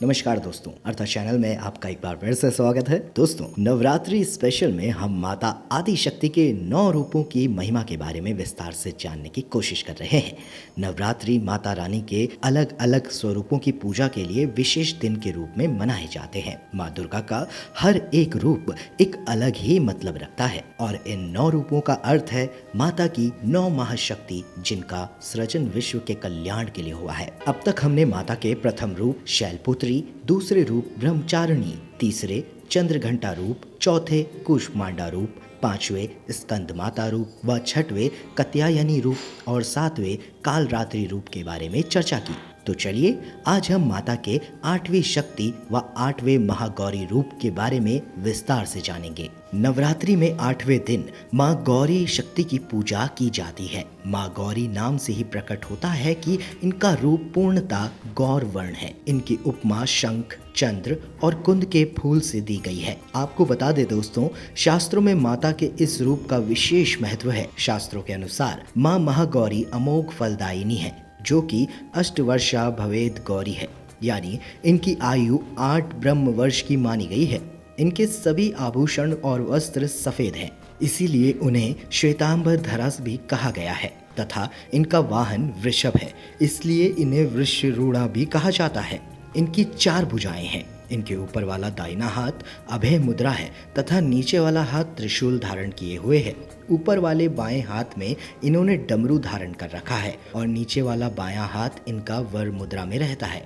नमस्कार दोस्तों, अर्था चैनल में आपका एक बार फिर से स्वागत है। दोस्तों, नवरात्रि स्पेशल में हम माता आदि शक्ति के 9 रूपों की महिमा के बारे में विस्तार से जानने की कोशिश कर रहे हैं। नवरात्रि माता रानी के अलग अलग स्वरूपों की पूजा के लिए विशेष दिन के रूप में मनाए जाते हैं। माँ दुर्गा का हर एक रूप एक अलग ही मतलब रखता है और इन 9 रूपों का अर्थ है माता की 9 महाशक्ति, जिनका सृजन विश्व के कल्याण के लिए हुआ है। अब तक हमने माता के प्रथम रूप शैलपुत्री, दूसरे रूप ब्रह्मचारिणी, तीसरे चंद्रघंटा रूप, चौथे कूष्मांडा रूप, पांचवे स्कंद माता रूप व छठवें कात्यायनी रूप और सातवें कालरात्रि रूप के बारे में चर्चा की। तो चलिए आज हम माता के 8वीं शक्ति व 8वें महागौरी रूप के बारे में विस्तार से जानेंगे। नवरात्रि में 8वें दिन माँ गौरी शक्ति की पूजा की जाती है। माँ गौरी नाम से ही प्रकट होता है कि इनका रूप पूर्णतः गौर वर्ण है। इनकी उपमा शंख, चंद्र और कुंद के फूल से दी गई है। आपको बता दें दोस्तों, शास्त्रों में माता के इस रूप का विशेष महत्व है। शास्त्रों के अनुसार माँ महागौरी अमोघ फलदायिनी है, जो कि अष्टवर्षा भवेद गौरी है, यानी इनकी आयु 8 ब्रह्म वर्ष की मानी गई है। इनके सभी आभूषण और वस्त्र सफेद हैं, इसीलिए उन्हें श्वेतांबर धरा भी कहा गया है तथा इनका वाहन वृषभ है, इसलिए इन्हें वृषरूढ़ा भी कहा जाता है। इनकी 4 भुजाएं हैं। इनके ऊपर वाला दाहिना हाथ अभय मुद्रा है तथा नीचे वाला हाथ त्रिशूल धारण किए हुए है। ऊपर वाले बाएं हाथ में इन्होंने डमरू धारण कर रखा है और नीचे वाला बायां हाथ इनका वर मुद्रा में रहता है।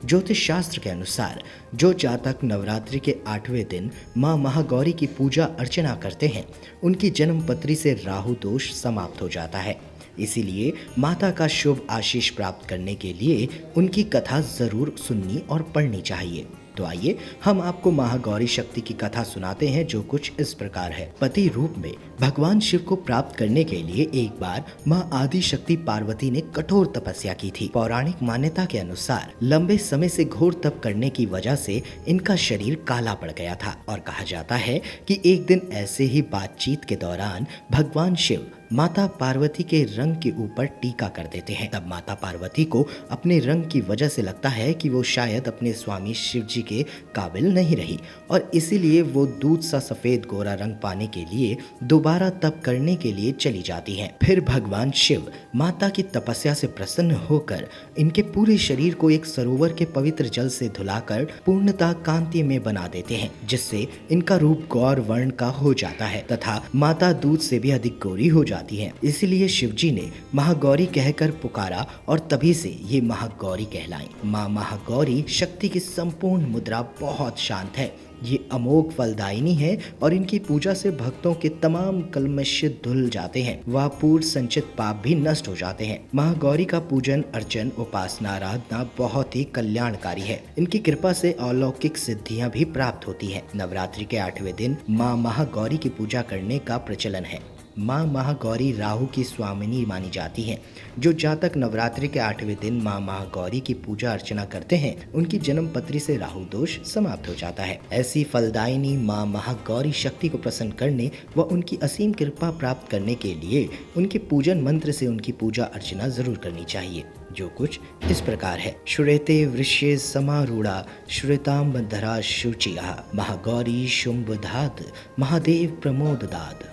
ज्योतिष शास्त्र के अनुसार जो जातक नवरात्रि के 8वें दिन माँ महागौरी की पूजा अर्चना करते हैं, उनकी जन्म पत्री से राहु दोष समाप्त हो जाता है। इसीलिए माता का शुभ आशीष प्राप्त करने के लिए उनकी कथा जरूर सुननी और पढ़नी चाहिए। तो आइए हम आपको महागौरी शक्ति की कथा सुनाते हैं, जो कुछ इस प्रकार है। पति रूप में भगवान शिव को प्राप्त करने के लिए एक बार माँ आदि शक्ति पार्वती ने कठोर तपस्या की थी। पौराणिक मान्यता के अनुसार लंबे समय से घोर तप करने की वजह से इनका शरीर काला पड़ गया था और कहा जाता है कि एक दिन ऐसे ही बातचीत के दौरान भगवान शिव माता पार्वती के रंग के ऊपर टीका कर देते हैं। तब माता पार्वती को अपने रंग की वजह से लगता है कि वो शायद अपने स्वामी शिव जी के काबिल नहीं रही और इसीलिए वो दूध सा सफेद गोरा रंग पाने के लिए दोबारा तप करने के लिए चली जाती हैं। फिर भगवान शिव माता की तपस्या से प्रसन्न होकर इनके पूरे शरीर को एक सरोवर के पवित्र जल से धुलाकर पूर्णतः कांति में बना देते हैं, जिससे इनका रूप गौर वर्ण का हो जाता है तथा माता दूध से भी अधिक गोरी हो जाती है। इसलिए शिव जी ने महागौरी कहकर पुकारा और तभी से ये महागौरी कहलाई। माँ महागौरी शक्ति की संपूर्ण मुद्रा बहुत शांत है। ये अमोघ फलदायिनी है और इनकी पूजा से भक्तों के तमाम कल्मश धुल जाते हैं, वह पूर्व संचित पाप भी नष्ट हो जाते हैं। महागौरी का पूजन अर्चन उपासना आराधना बहुत ही कल्याणकारी है। इनकी कृपा से अलौकिक सिद्धियां भी प्राप्त होती है। नवरात्रि के 8वें दिन माँ महागौरी की पूजा करने का प्रचलन है। माँ महागौरी राहु की स्वामिनी मानी जाती हैं। जो जातक नवरात्रि के 8वें दिन माँ महागौरी की पूजा अर्चना करते हैं, उनकी जन्म पत्री से राहु दोष समाप्त हो जाता है। ऐसी फलदायिनी माँ महागौरी शक्ति को प्रसन्न करने व उनकी असीम कृपा प्राप्त करने के लिए उनके पूजन मंत्र से उनकी पूजा अर्चना जरूर करनी चाहिए, जो कुछ इस प्रकार है। श्वेते वृष्ये समारूढ़ा श्वेतांबरधरा शुचिया महागौरी शुंभधात महादेव प्रमोददात।